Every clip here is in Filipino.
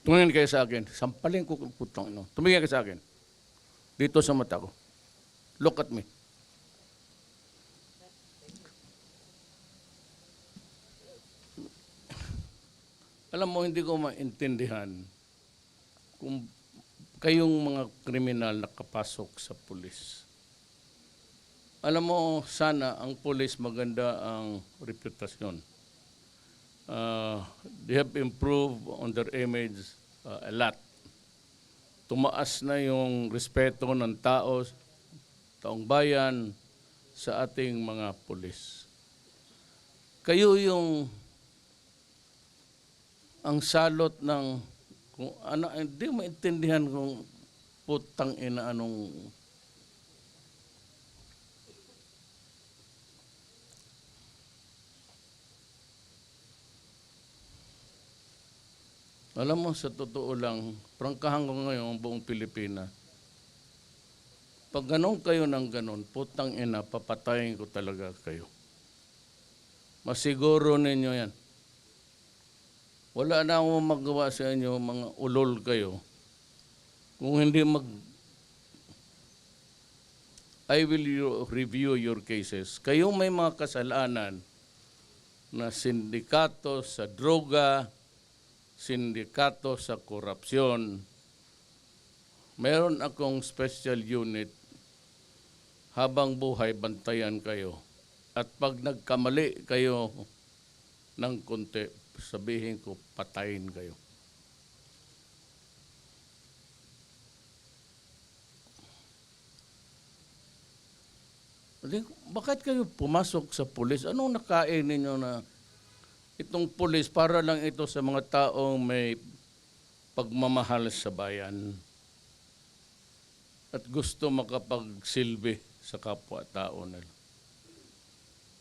Tumingin kayo sa akin. Sampalin ko kung putang ino. Tumingin kayo sa akin. Dito sa mata ko. Look at me. Alam mo, hindi ko maintindihan kung kayong mga kriminal nakapasok sa pulis. Alam mo, sana ang pulis maganda ang reputasyon. They have improved on their image a lot. Tumaas na yung respeto ng taong bayan sa ating mga pulis. Kayo yung ang salot ng kung ano, hindi maintindihan kung putang ina anong alam mo, sa totoo lang, prangkahan ko ngayon ang buong Pilipinas. Pag ganun kayo ng ganun, putang ina, papatayin ko talaga kayo. Masiguro ninyo yan. Wala na akong magawa sa inyo, mga ulol kayo. Kung hindi I will review your cases. Kayo may mga kasalanan na sindikato sa droga, sindikato sa korupsyon. Meron akong special unit, habang buhay bantayan kayo. At pag nagkamali kayo ng konti, sabihin ko, patayin kayo. Bakit kayo pumasok sa pulis? Anong nakain ninyo na itong pulis para lang ito sa mga taong may pagmamahal sa bayan at gusto makapagsilbi sa kapwa-tao nila?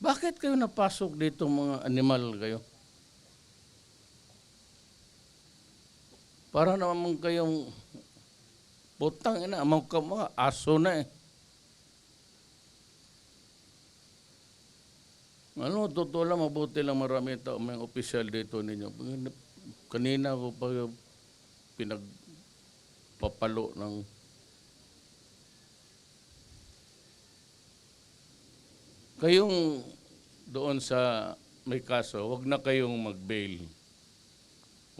Bakit kayo napasok dito mga animal kayo? Para naman kayong putang ina, mga aso na eh. Ano, totoo lang, mabuti lang marami tao, may opisyal dito ninyo. Kanina ko pa pinagpapalo ng kayong doon sa may kaso, wag na kayong mag-bail.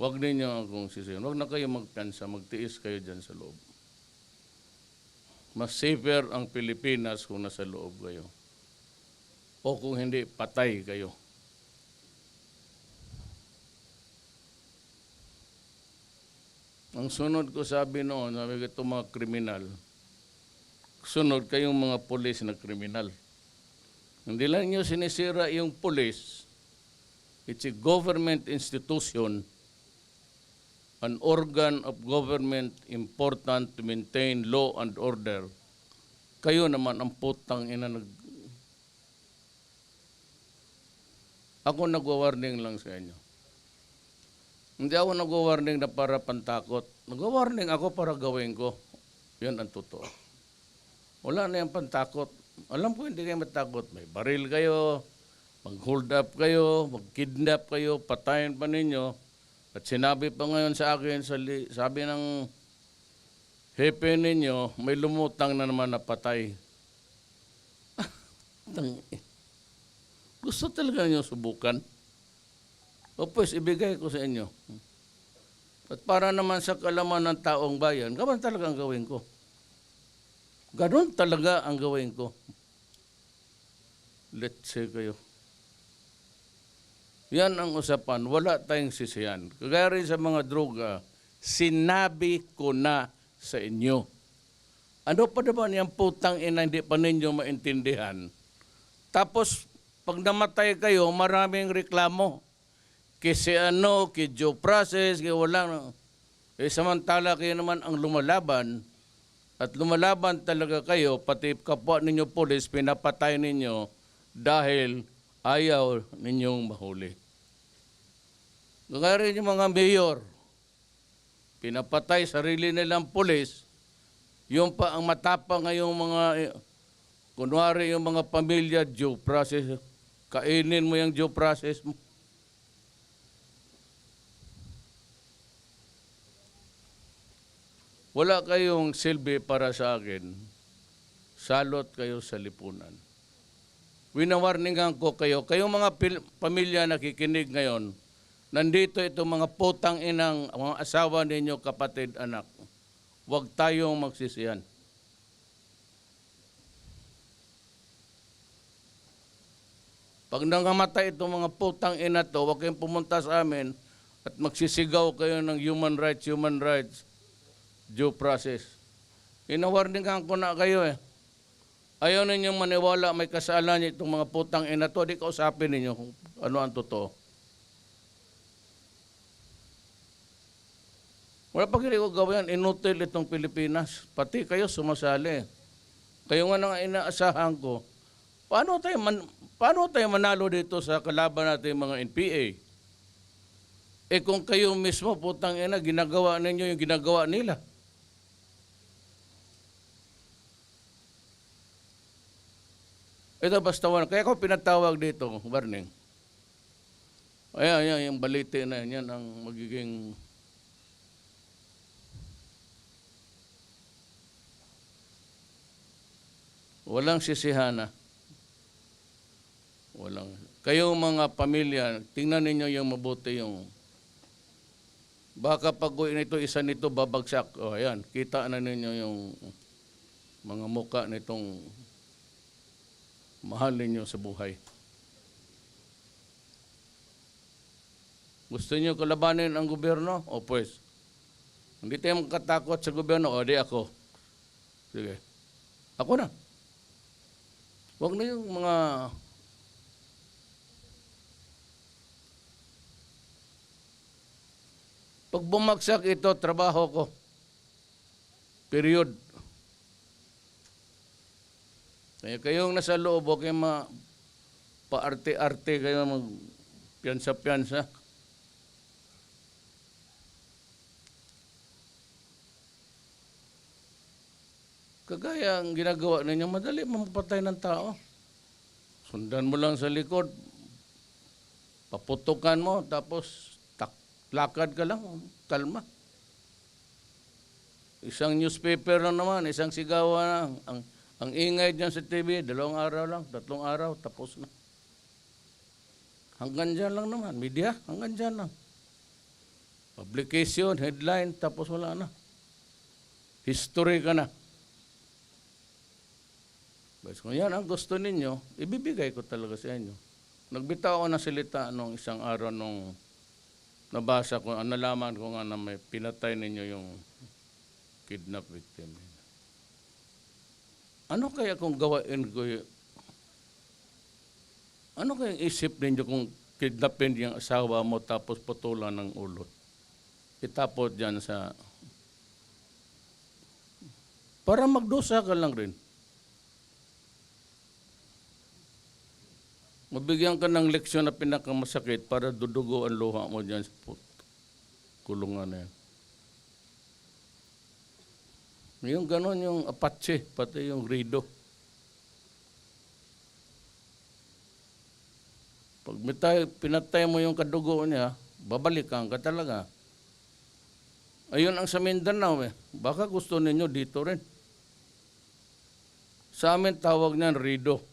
Wag ninyo akong sisihin. Wag na kayong magpiansa, magtiis kayo dyan sa loob. Mas safer ang Pilipinas kung nasa loob kayo. O kung hindi, patay kayo. Ang sunod ko sabi noon, sabi ko itong mga kriminal, sunod kayong mga pulis na kriminal. Hindi lang nyo sinisira yung pulis. It's a government institution, an organ of government important to maintain law and order. Kayo naman ang putang ina Ako nagwa-warning lang sa inyo. Hindi ako nagwa-warning na para pantakot. Nagwa-warning ako para gawin ko. Yan ang totoo. Wala na yung pantakot. Alam ko hindi kayo matakot. May baril kayo, mag-hold up kayo, mag-kidnap kayo, patayin pa ninyo. At sinabi pa ngayon sa akin, sabi ng hepe ninyo, may lumutang na naman na patay. Gusto talaga niyo subukan? O pues, ibigay ko sa inyo. At para naman sa kalaman ng taong bayan, ganon talaga ang gawin ko. Ganon talaga ang gawin ko. Let's say kayo. Yan ang usapan. Wala tayong sisiyan. Kagaya rin sa mga droga, sinabi ko na sa inyo. Ano pa naman yung putang ina hindi pa ninyo maintindihan? Tapos, pag namatay kayo, maraming reklamo. Kasi ano, kay due process, kay walang. Samantala kayo naman ang lumalaban. At lumalaban talaga kayo, pati kapwa ninyo pulis, pinapatay ninyo dahil ayaw ninyong mahuli. Kaya rin yung mga mayor, pinapatay sarili nilang pulis, yung pa ang matapang ngayong mga, kunwari yung mga pamilya, due process. Kainin mo yung due process mo. Wala kayong silbi para sa akin. Salot kayo sa lipunan. Winawarningan ko kayo. Kayong mga pamilya nakikinig ngayon, nandito itong mga putang inang mga asawa ninyo, kapatid, anak. Huwag tayong magsisihan. Pag nangamatay itong mga putang ina to, huwag kayong pumunta sa amin at magsisigaw kayo ng human rights, due process. Inawarningan ko na kayo eh. Ayaw ninyong maniwala may kasalanan itong mga putang ina to, di kausapin ninyo kung ano ang totoo. Wala pa ko gawin, inutil itong Pilipinas. Pati kayo sumasali. Kayo nga nang inaasahan ko, paano tayo manalo dito sa kalaban natin mga NPA? Eh kung kayo mismo, putang ina, ginagawa ninyo yung ginagawa nila. Ito basta wala. Kaya ako pinatawag dito, warning. Ayan, yung balite na yan ang magiging walang sisihana. Walang. Kayong mga pamilya, tingnan ninyo yung mabuti yung baka pag ito, isa nito babagsak. O ayan, kita na ninyo yung mga muka nitong mahal ninyo sa buhay. Gusto niyo kalabanin ang gobyerno? O pues, hindi tayo makatakot sa gobyerno. O di ako. Sige. Ako na. Huwag na yung mga pag bumagsak ito, trabaho ko. Period. Kaya kayong nasa loob, huwag kayong paarte-arte kayo mag-piyansa-piyansa. Kagaya ang ginagawa ninyo, madali mamapatay ng tao. Sundan mo lang sa likod, paputukan mo, tapos lakad ka lang, kalma. Isang newspaper lang naman, isang sigawan lang. Ang ingay dyan sa TV, 2 araw lang, 3 araw, tapos na. Hanggang dyan lang naman, media, hanggang dyan lang. Publication, headline, tapos wala na. History ka na. But kung yan ang gusto ninyo, ibibigay ko talaga sa inyo. Nagbitaw ako ng salita nung isang araw nung nabasa ko, nalaman ko nga na may pinatay ninyo yung kidnap victim. Ano kaya kung gawain ko ano kaya isip ninyo kung kidnapin yung asawa mo tapos putulan ng ulo? Itapot dyan sa para magdusa ka lang rin. Mabigyan ka ng leksyon na pinakamasakit para dudugo ang luha mo dyan sa kulungan na yan. Yung ganon yung Apache, pati yung Rido. Pag pinatay mo yung kadugo niya, babalikan ka talaga. Ayun ang sa Mindanao eh. Baka gusto ninyo dito rin. Sa amin tawag niyan Rido.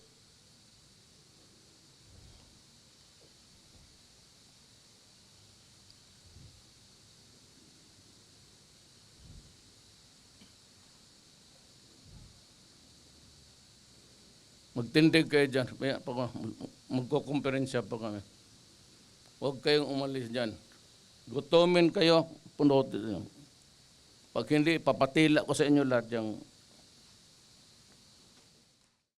Magtindig kayo dyan. Magkukumperensya pa kami. Huwag kayong umalis dyan. Gutumin kayo, punutin. Pag hindi, papatila ko sa inyo lahat yung